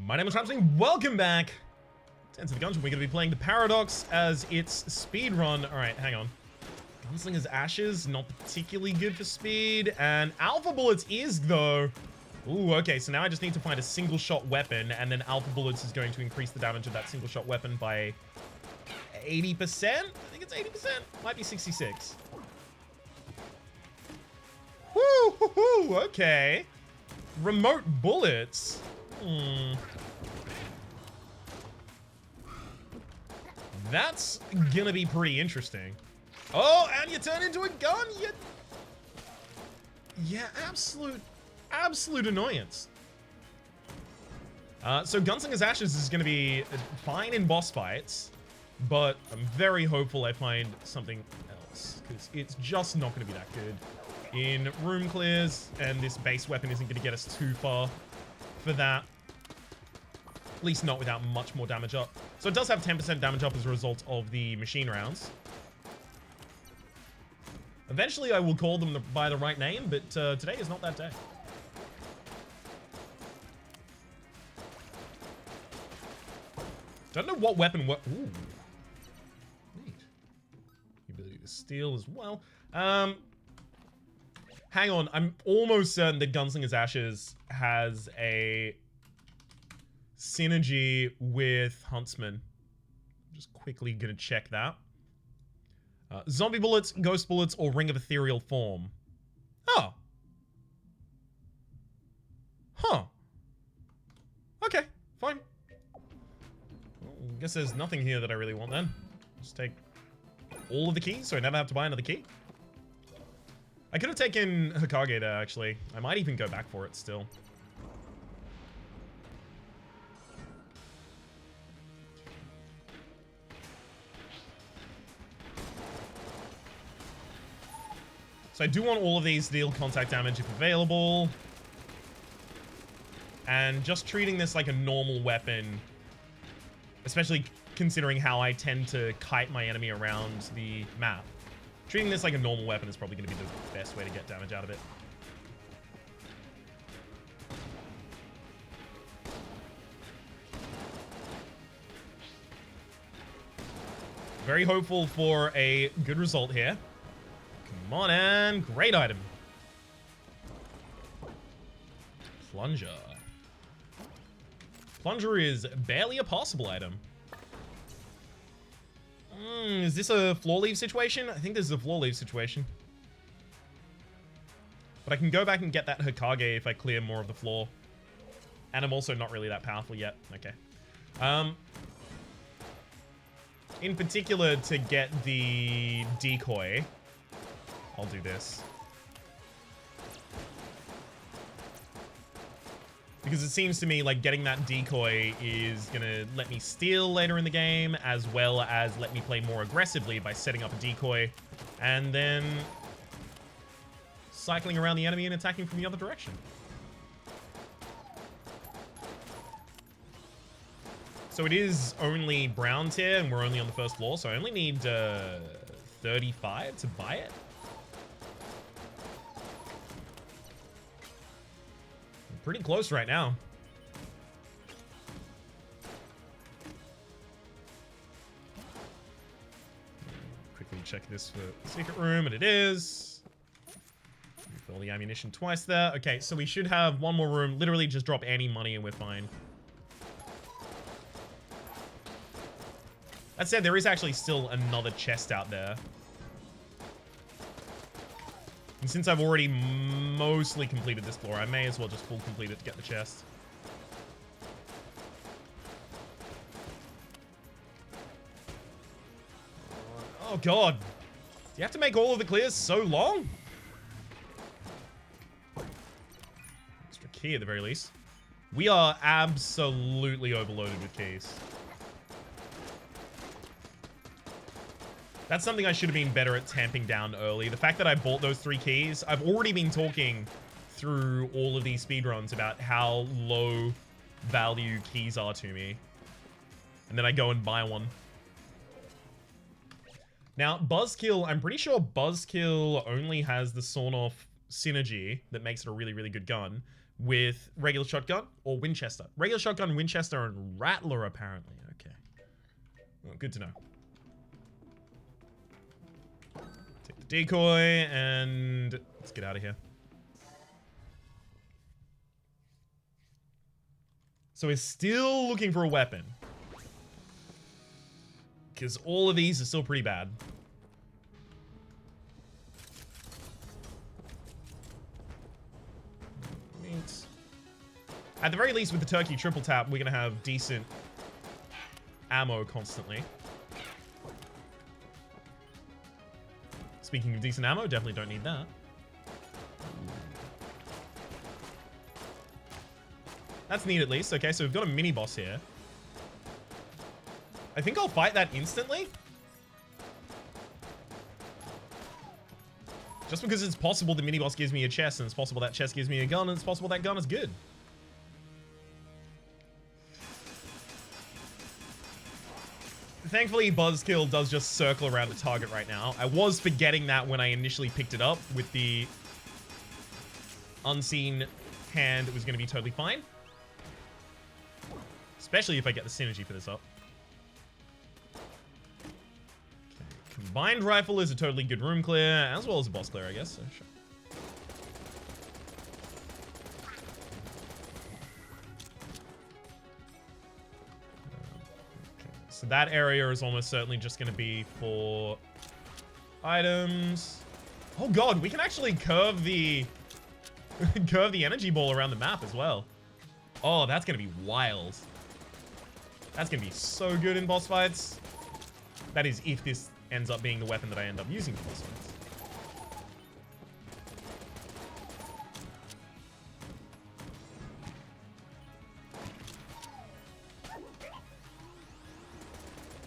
My name is Rhapsody. Welcome back to Enter the Gungeon. We're going to be playing the Paradox as its speedrun. Alright, hang on. Gunslinger's Ashes, not particularly good for speed. And Alpha Bullets is, though. Ooh, okay, so now I just need to find a single-shot weapon, and then Alpha Bullets is going to increase the damage of that single-shot weapon by 80%? I think it's 80%. Might be 66. Woo, okay. Remote bullets. That's gonna be pretty interesting. Oh, and you turn into a gun. Yeah, absolute annoyance. So Gunslinger's Ashes is gonna be fine in boss fights, but I'm very hopeful I find something else, because it's just not gonna be that good in room clears, and this base weapon isn't gonna get us too far for that. At least not without much more damage up. So it does have 10% damage up as a result of the machine rounds. Eventually I will call them by the right name, but today is not that day. Don't know what weapon ooh. Neat. The ability to steal as well. Hang on, I'm almost certain that Gunslinger's Ashes has a synergy with Huntsman. I'm just quickly gonna check that. Zombie bullets, ghost bullets, or ring of ethereal form. Oh. Huh. Okay, fine. Well, I guess there's nothing here that I really want then. Just take all of the keys so I never have to buy another key. I could have taken Hokage there, actually. I might even go back for it still. So I do want all of these to deal contact damage if available. And just treating this like a normal weapon, especially considering how I tend to kite my enemy around the map. Treating this like a normal weapon is probably going to be the best way to get damage out of it. Very hopeful for a good result here. Come on, and great item. Plunger. Plunger is barely a possible item. Is this a floor leave situation? I think this is a floor leave situation. But I can go back and get that Hokage if I clear more of the floor. And I'm also not really that powerful yet. Okay. In particular, to get the decoy, I'll do this. Because it seems to me like getting that decoy is gonna let me steal later in the game, as well as let me play more aggressively by setting up a decoy and then cycling around the enemy and attacking from the other direction. So it is only brown tier and we're only on the first floor, so I only need 35 to buy it. Pretty close right now. Quickly check this for the secret room, and it is. Refill the ammunition twice there. Okay, so we should have one more room. Literally just drop any money and we're fine. That said, there is actually still another chest out there. And since I've already mostly completed this floor, I may as well just full complete it to get the chest. Oh god. Do you have to make all of the clears so long? Extra key at the very least. We are absolutely overloaded with keys. That's something I should have been better at tamping down early. The fact that I bought those 3 keys, I've already been talking through all of these speedruns about how low value keys are to me. And then I go and buy one. Now, Buzzkill, I'm pretty sure Buzzkill only has the sawn-off synergy that makes it a really, really good gun. with regular shotgun or Winchester. Regular shotgun, Winchester, and Rattler, apparently. Okay. Well, good to know. Take the decoy, and let's get out of here. So we're still looking for a weapon. Because all of these are still pretty bad. At the very least, with the turkey triple tap, we're going to have decent ammo constantly. Speaking of decent ammo, definitely don't need that. That's neat at least. Okay, so we've got a mini boss here. I think I'll fight that instantly. Just because it's possible the mini boss gives me a chest, and it's possible that chest gives me a gun, and it's possible that gun is good. Thankfully, Buzzkill does just circle around the target right now. I was forgetting that when I initially picked it up with the unseen hand. It was going to be totally fine. Especially if I get the synergy for this up. Okay. Combined rifle is a totally good room clear, as well as a boss clear, I guess. So sure. So that area is almost certainly just going to be for items. Oh god, we can actually curve the curve the energy ball around the map as well. Oh, that's going to be wild. That's going to be so good in boss fights. That is if this ends up being the weapon that I end up using for boss fights.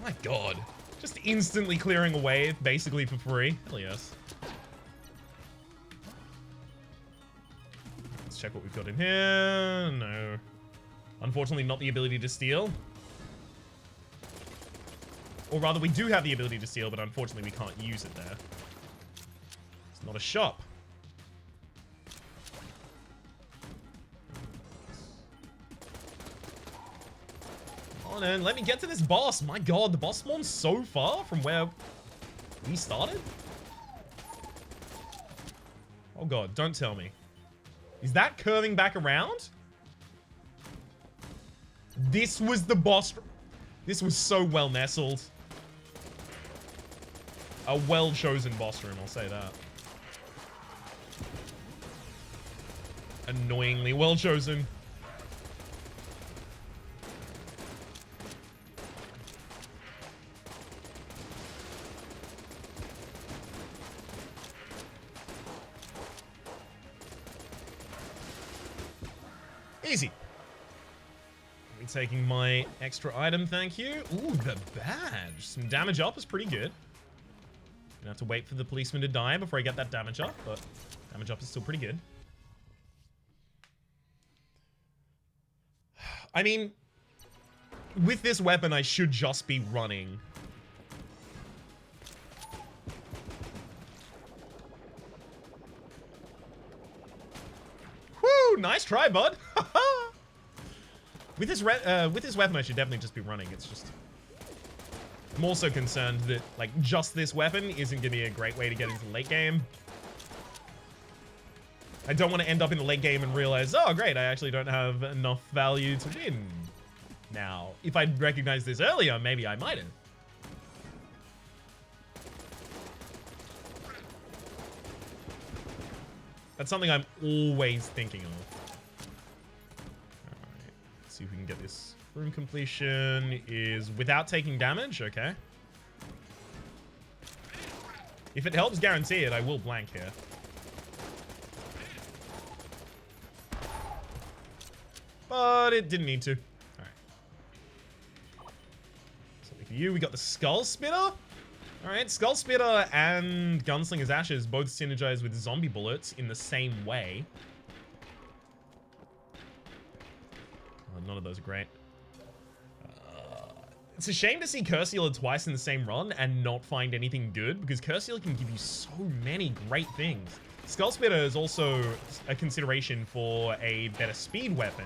My god. Just instantly clearing away, basically for free. Hell yes. Let's check what we've got in here. No. Unfortunately, not the ability to steal. Or rather, we do have the ability to steal, but unfortunately, we can't use it there. It's not a shop. On and let me get to this boss. My god, the boss spawn's so far from where we started. Oh god, don't tell me. Is that curving back around? This was the boss. This was so well nestled. A well-chosen boss room, I'll say that. Annoyingly well-chosen. Easy. I'm taking my extra item, thank you. Ooh, the badge. Some damage up is pretty good. Gonna have to wait for the policeman to die before I get that damage up, but damage up is still pretty good. I mean, with this weapon, I should just be running. Woo! Nice try, bud. With this weapon, I should definitely just be running. It's just I'm also concerned that like just this weapon isn't gonna be a great way to get into the late game. I don't want to end up in the late game and realize, oh great, I actually don't have enough value to win. Now, if I'd recognized this earlier, maybe I might have. That's something I'm always thinking of. Alright, let's see if we can get this. Room completion is without taking damage, okay. If it helps guarantee it, I will blank here. But it didn't need to. Alright. Something for you, we got the Skull Spitter. Alright, Skull Spitter and Gunslinger's Ashes both synergize with zombie bullets in the same way. Oh, none of those are great. It's a shame to see Cursealer twice in the same run and not find anything good, because Cursealer can give you so many great things. Skull Spitter is also a consideration for a better speed weapon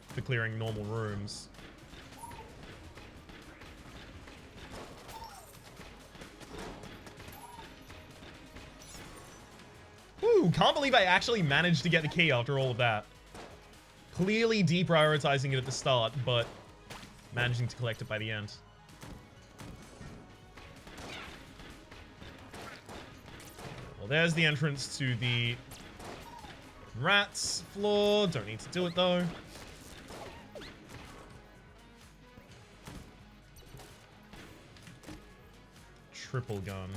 for clearing normal rooms. Ooh, can't believe I actually managed to get the key after all of that. Clearly deprioritizing it at the start, but managing to collect it by the end. Well, there's the entrance to the rats floor. Don't need to do it, though. Triple gun.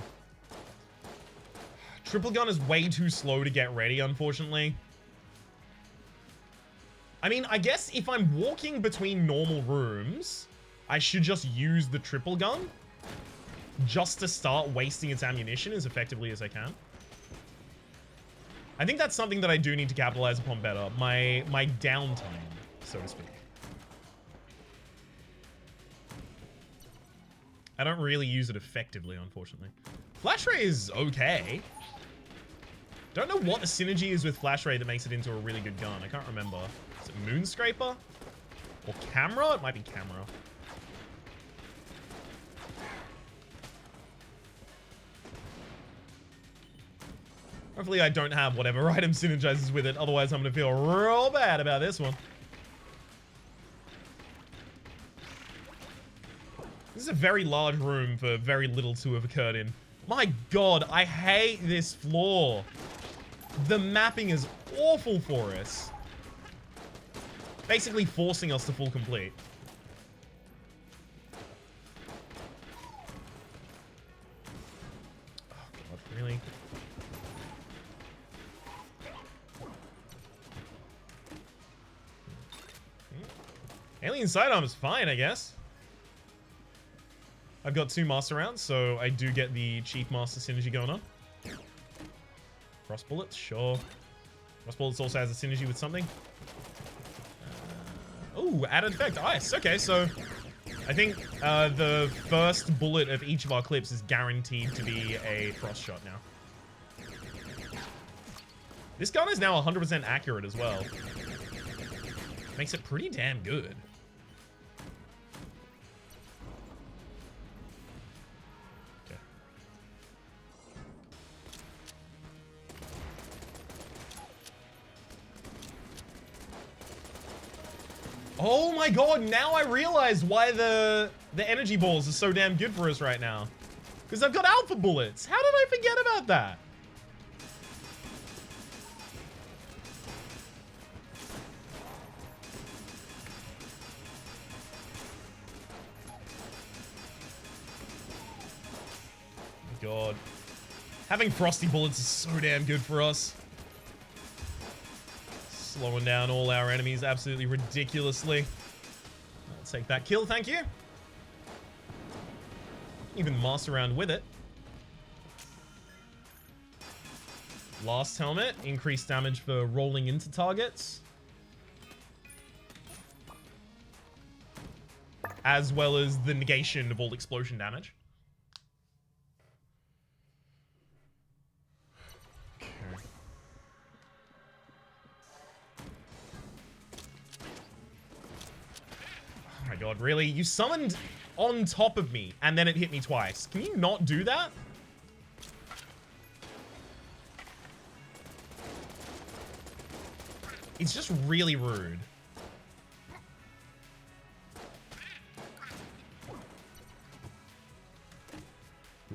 Triple gun is way too slow to get ready, unfortunately. I mean, I guess if I'm walking between normal rooms, I should just use the triple gun just to start wasting its ammunition as effectively as I can. I think that's something that I do need to capitalize upon better. My downtime, so to speak. I don't really use it effectively, unfortunately. Flash Ray is okay. Don't know what the synergy is with Flash Ray that makes it into a really good gun. I can't remember. Is it Moonscraper? Or Camera? It might be Camera. Hopefully I don't have whatever item synergizes with it. Otherwise I'm going to feel real bad about this one. This is a very large room for very little to have occurred in. My god, I hate this floor. The mapping is awful for us. Basically forcing us to full complete. Oh god, really? Alien sidearm is fine, I guess. I've got 2 master rounds, so I do get the chief master synergy going on. Cross bullets, sure. Cross bullets also has a synergy with something. Oh, added effect, ice. Okay, so I think the first bullet of each of our clips is guaranteed to be a frost shot now. This gun is now 100% accurate as well. Makes it pretty damn good. Oh my god, now I realize why the energy balls are so damn good for us right now. Because I've got alpha bullets. How did I forget about that? Oh my god. Having frosty bullets is so damn good for us. Slowing down all our enemies absolutely ridiculously. I'll take that kill, thank you. Even master around with it. Last helmet, increased damage for rolling into targets. As well as the negation of all explosion damage. Oh my god, really? You summoned on top of me, and then it hit me twice. Can you not do that? It's just really rude.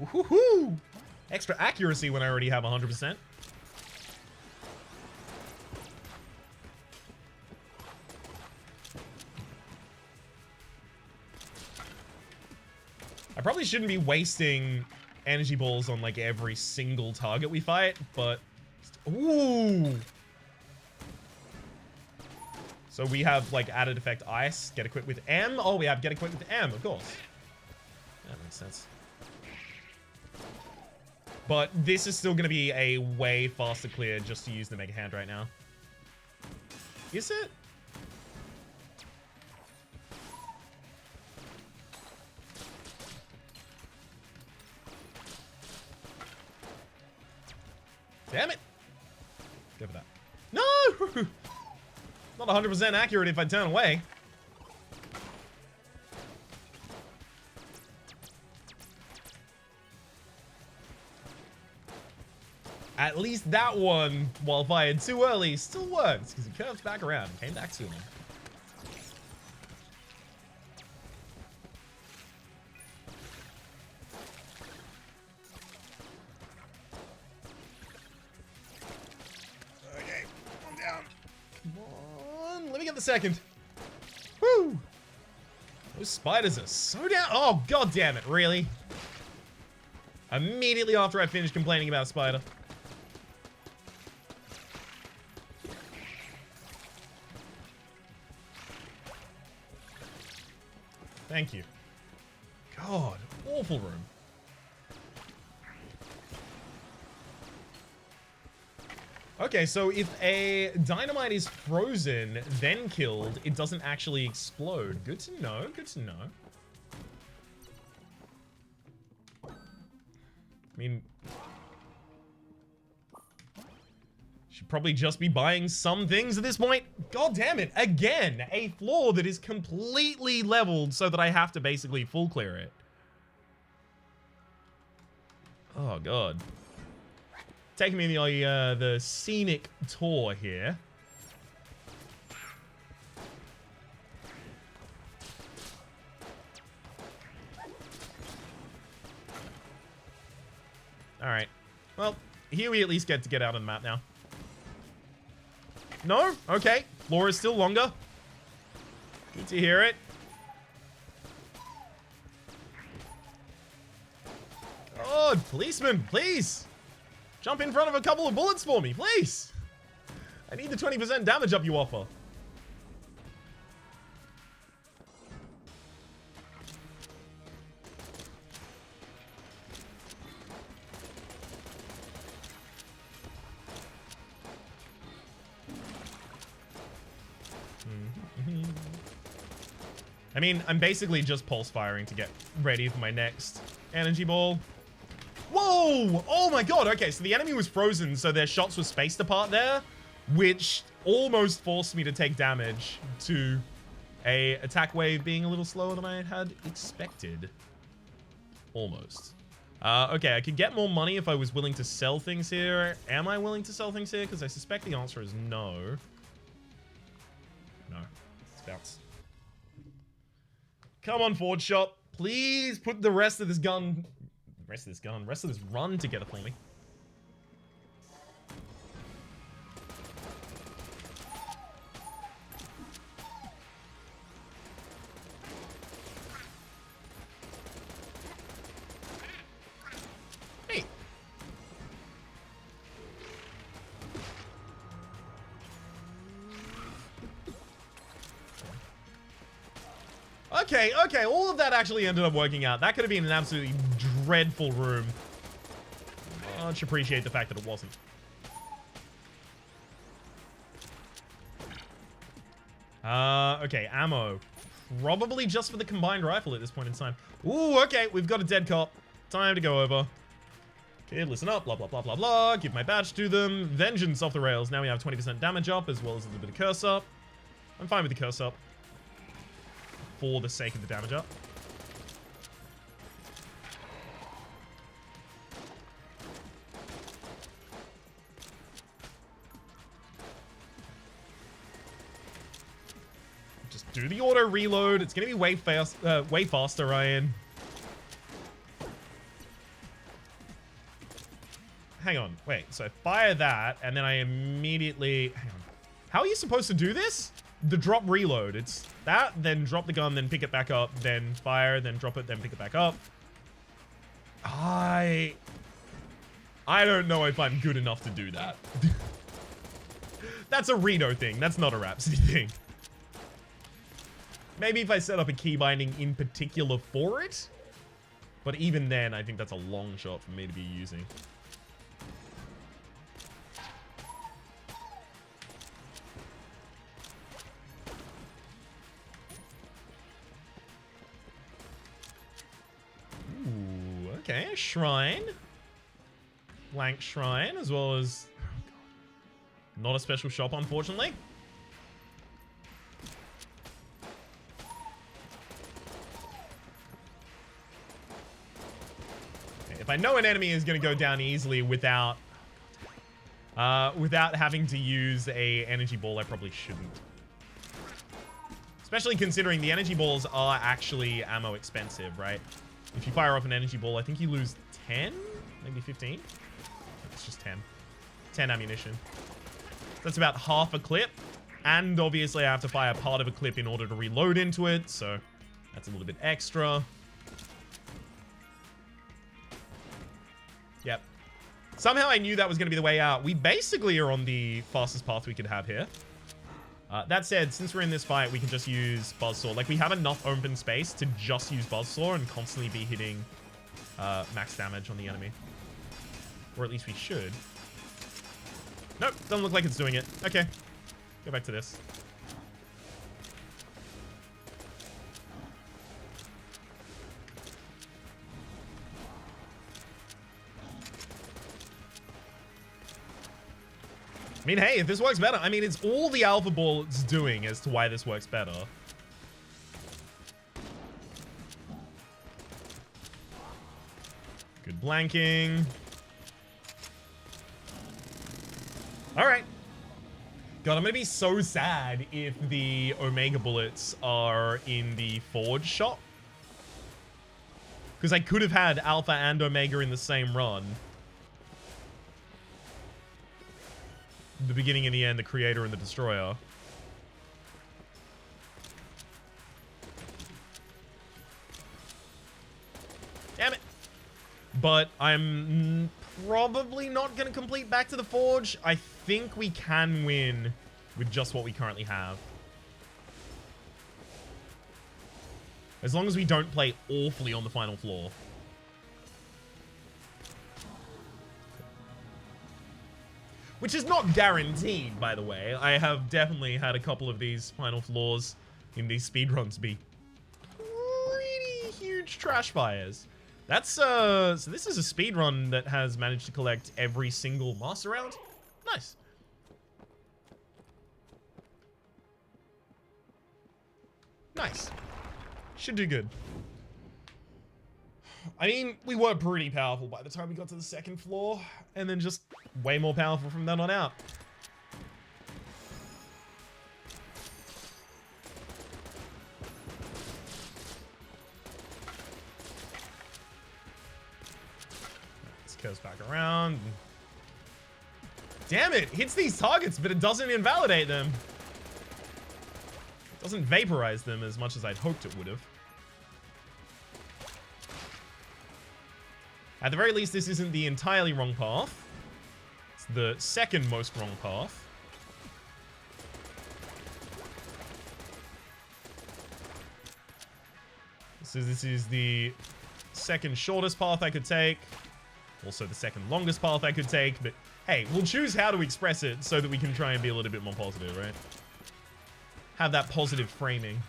Woohoo! Extra accuracy when I already have 100%. I probably shouldn't be wasting energy balls on like every single target we fight, but ooh. So we have like added effect ice, get equipped with M. Oh, we have get equipped with M, of course. That makes sense. But this is still going to be a way faster clear just to use the Mega Hand right now. Is it? Damn it. Go for that. No! Not 100% accurate if I turn away. At least that one, while fired too early, still works because he curved back around and came back to me. Okay, one down. Come on, let me get the second. Woo! Those spiders are so down. Oh, god damn it, really? Immediately after I finished complaining about a spider. Thank you. God, awful room. Okay, so if a dynamite is frozen, then killed, it doesn't actually explode. Good to know, good to know. I mean, should probably just be buying some things at this point. God damn it, again, a floor that is completely leveled so that I have to basically full clear it. Oh god. Taking me the scenic tour here. Alright. Well, here we at least get to get out on the map now. No? Okay. Floor is still longer. Good to hear it. God, policeman, please. Jump in front of a couple of bullets for me, please. I need the 20% damage up you offer. I mean, I'm basically just pulse firing to get ready for my next energy ball. Whoa! Oh my god, okay, so the enemy was frozen, so their shots were spaced apart there, which almost forced me to take damage to a attack wave being a little slower than I had expected. Almost. Okay, I could get more money if I was willing to sell things here. Am I willing to sell things here? Because I suspect the answer is no. No. Let's bounce. Come on, Ford Shop. Please put the rest of this run together for me. Hey. Okay, all of that actually ended up working out. That could have been an absolutely dreadful room. Much appreciate the fact that it wasn't. Okay, ammo. Probably just for the combined rifle at this point in time. Ooh, okay, we've got a dead cop. Time to go over. Kid, listen up, blah, blah, blah, blah, blah. Give my badge to them. Vengeance off the rails. Now we have 20% damage up, as well as a little bit of curse up. I'm fine with the curse up. For the sake of the damage up. Just do the auto reload. It's gonna be way faster, Ryan. Hang on, wait. So fire that, and then I immediately. Hang on. How are you supposed to do this? The drop reload. It's that, then drop the gun, then pick it back up, then fire, then drop it, then pick it back up. I don't know if I'm good enough to do that. That's a Reno thing. That's not a Rhapsody thing. Maybe if I set up a key binding in particular for it. But even then, I think that's a long shot for me to be using. Okay, a shrine. Blank Shrine, as well as... not a special shop, unfortunately. If I know an enemy is going to go down easily without having to use a energy ball, I probably shouldn't. Especially considering the energy balls are actually ammo expensive, right? If you fire off an energy ball, I think you lose 10, maybe 15. It's just 10. 10 ammunition. That's about half a clip. And obviously I have to fire part of a clip in order to reload into it, so that's a little bit extra. Yep. Somehow I knew that was going to be the way out. We basically are on the fastest path we could have here. That said, since we're in this fight, we can just use Buzzsaw. Like, we have enough open space to just use Buzzsaw and constantly be hitting max damage on the enemy. Or at least we should. Nope, doesn't look like it's doing it. Okay, go back to this. I mean, hey, if this works better, I mean, it's all the Alpha Ball's doing as to why this works better. Good blanking. All right. God, I'm going to be so sad if the Omega bullets are in the Forge shop. Because I could have had Alpha and Omega in the same run. The beginning and the end, the creator and the destroyer. Damn it. But I'm probably not going to complete Back to the Forge. I think we can win with just what we currently have. As long as we don't play awfully on the final floor. Which is not guaranteed, by the way. I have definitely had a couple of these final floors in these speedruns be pretty huge trash fires. That's, so this is a speedrun that has managed to collect every single master round. Nice. Nice. Should do good. I mean, we were pretty powerful by the time we got to the second floor, and then just way more powerful from then on out. This goes back around. Damn it! Hits these targets, but it doesn't invalidate them. It doesn't vaporize them as much as I'd hoped it would have. At the very least, this isn't the entirely wrong path. It's the second most wrong path. So this is the second shortest path I could take. Also the second longest path I could take. But hey, we'll choose how to express it so that we can try and be a little bit more positive, right? Have that positive framing.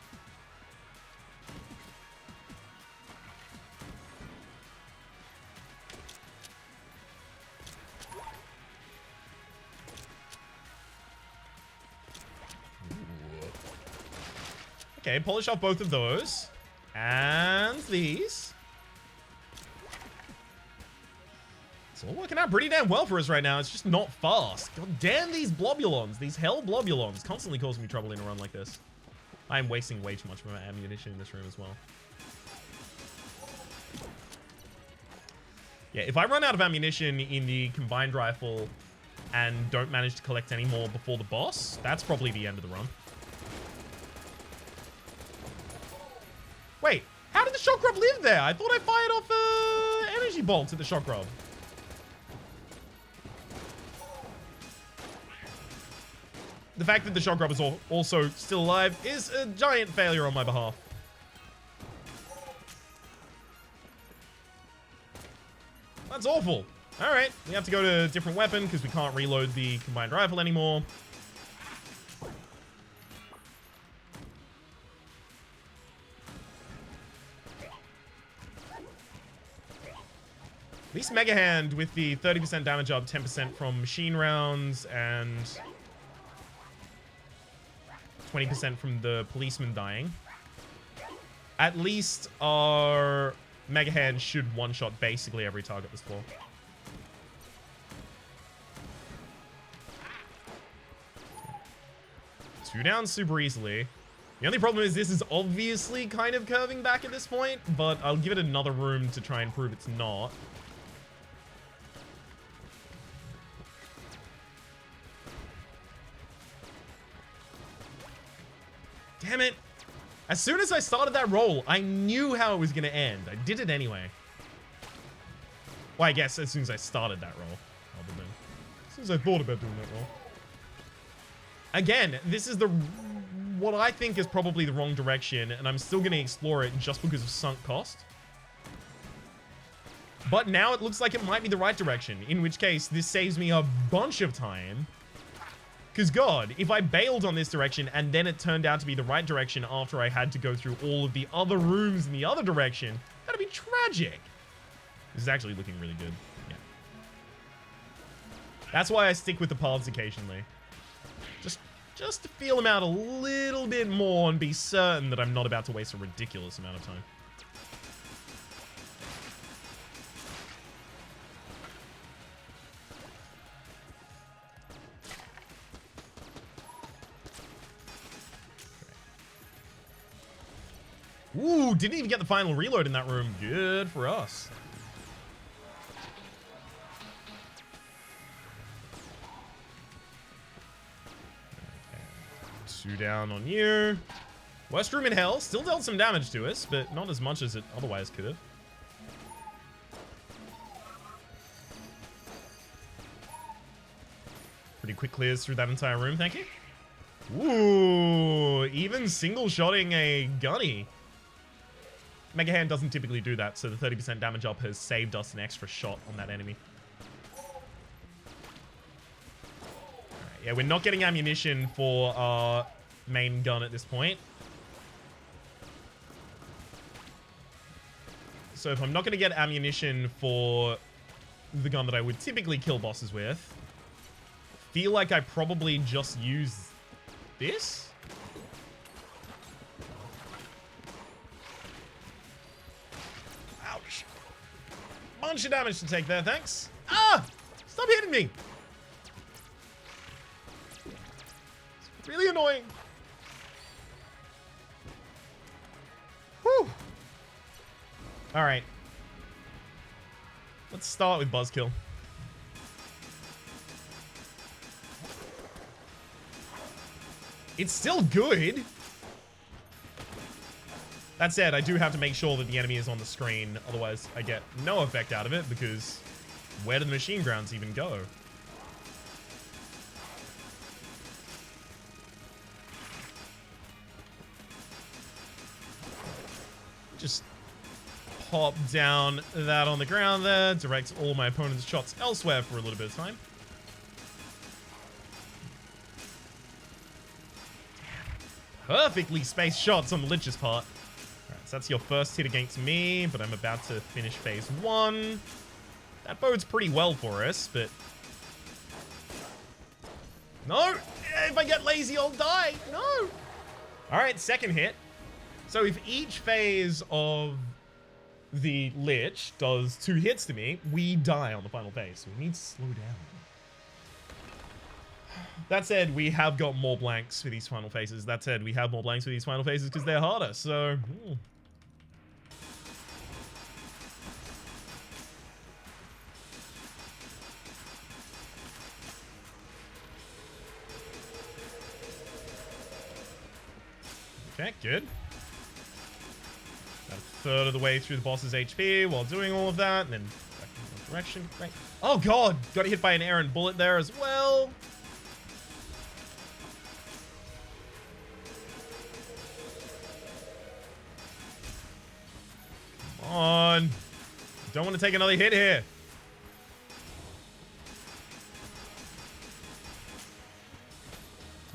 Okay, polish off both of those. And these. It's all working out pretty damn well for us right now. It's just not fast. God damn these Blobulons. These hell Blobulons constantly causing me trouble in a run like this. I'm wasting way too much of my ammunition in this room as well. Yeah, if I run out of ammunition in the combined rifle and don't manage to collect any more before the boss, that's probably the end of the run. Wait, how did the shock grub live there? I thought I fired off energy bolts at the shock grub. The fact that the shock grub is also still alive is a giant failure on my behalf. That's awful. All right, we have to go to a different weapon because we can't reload the combined rifle anymore. At least Mega Hand with the 30% damage up, 10% from machine rounds, and 20% from the policeman dying. At least our Mega Hand should one-shot basically every target this floor. Two down super easily. The only problem is this is obviously kind of curving back at this point, but I'll give it another room to try and prove it's not. Damn it. As soon as I started that roll, I knew how it was going to end. I did it anyway. Well, I guess as soon as I started that roll. Other than as soon as I thought about doing that roll. Again, this is what I think is probably the wrong direction, and I'm still going to explore it just because of sunk cost. But now it looks like it might be the right direction, in which case this saves me a bunch of time. Because God, if I bailed on this direction and then it turned out to be the right direction after I had to go through all of the other rooms in the other direction, that'd be tragic. This is actually looking really good. Yeah. That's why I stick with the paths occasionally. Just to feel them out a little bit more and be certain that I'm not about to waste a ridiculous amount of time. Ooh, didn't even get the final reload in that room. Good for us. Two down on you. Worst room in hell. Still dealt some damage to us, but not as much as it otherwise could have. Pretty quick clears through that entire room, thank you. Ooh, even single-shotting a gunny. Mega Hand doesn't typically do that, so the 30% damage up has saved us an extra shot on that enemy. Alright, yeah, we're not getting ammunition for our main gun at this point. So if I'm not going to get ammunition for the gun that I would typically kill bosses with, I feel like I probably just use this? Ouch. Bunch of damage to take there, thanks. Ah! Stop hitting me! It's really annoying. Whew. Alright. Let's start with Buzzkill. It's still good. That said, I do have to make sure that the enemy is on the screen. Otherwise, I get no effect out of it because where do the machine grounds even go? Just pop down that on the ground there. Directs all my opponent's shots elsewhere for a little bit of time. Perfectly spaced shots on the Lich's part. Alright, so that's your first hit against me, but I'm about to finish phase 1. That bodes pretty well for us, but... No! If I get lazy, I'll die! No! Alright, second hit. So if each phase of the Lich does 2 hits to me, we die on the final phase. So we need to slow down. That said, we have got more blanks for these final phases. That said, we have more blanks for these final phases because they're harder, so... Okay, good. About a third of the way through the boss's HP while doing all of that, and then back in the direction. Right. Oh god! Got hit by an errant bullet there as well. Come on. Don't want to take another hit here.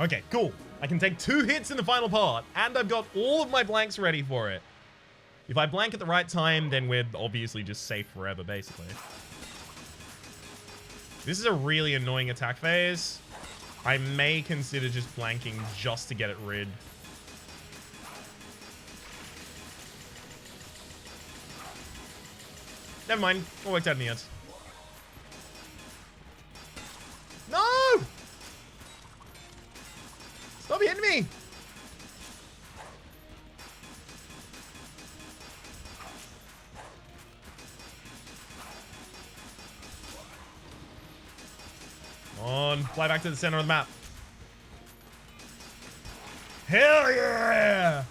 Okay, cool. I can take 2 hits in the final part, and I've got all of my blanks ready for it. If I blank at the right time, then we're obviously just safe forever, basically. This is a really annoying attack phase. I may consider just flanking just to get it rid. Never mind. All worked out in the end. No! Stop hitting me! Come on, fly back to the center of the map. Hell yeah!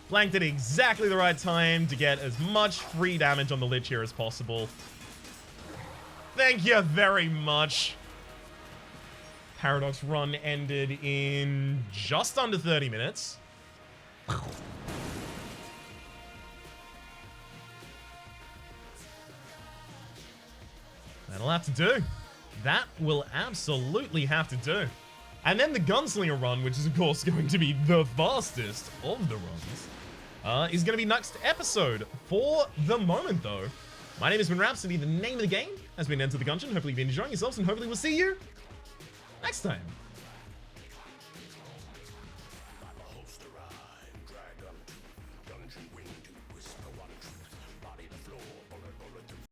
Flanked at exactly the right time to get as much free damage on the Lich here as possible. Thank you very much. Paradox run ended in just under 30 minutes. That'll have to do. That will absolutely have to do. And then the Gunslinger run, which is of course going to be the fastest of the runs, is going to be next episode. For the moment though, my name has been Rhapsody. The name of the game has been Enter the Gungeon. Hopefully you've been enjoying yourselves, and hopefully we'll see you next time.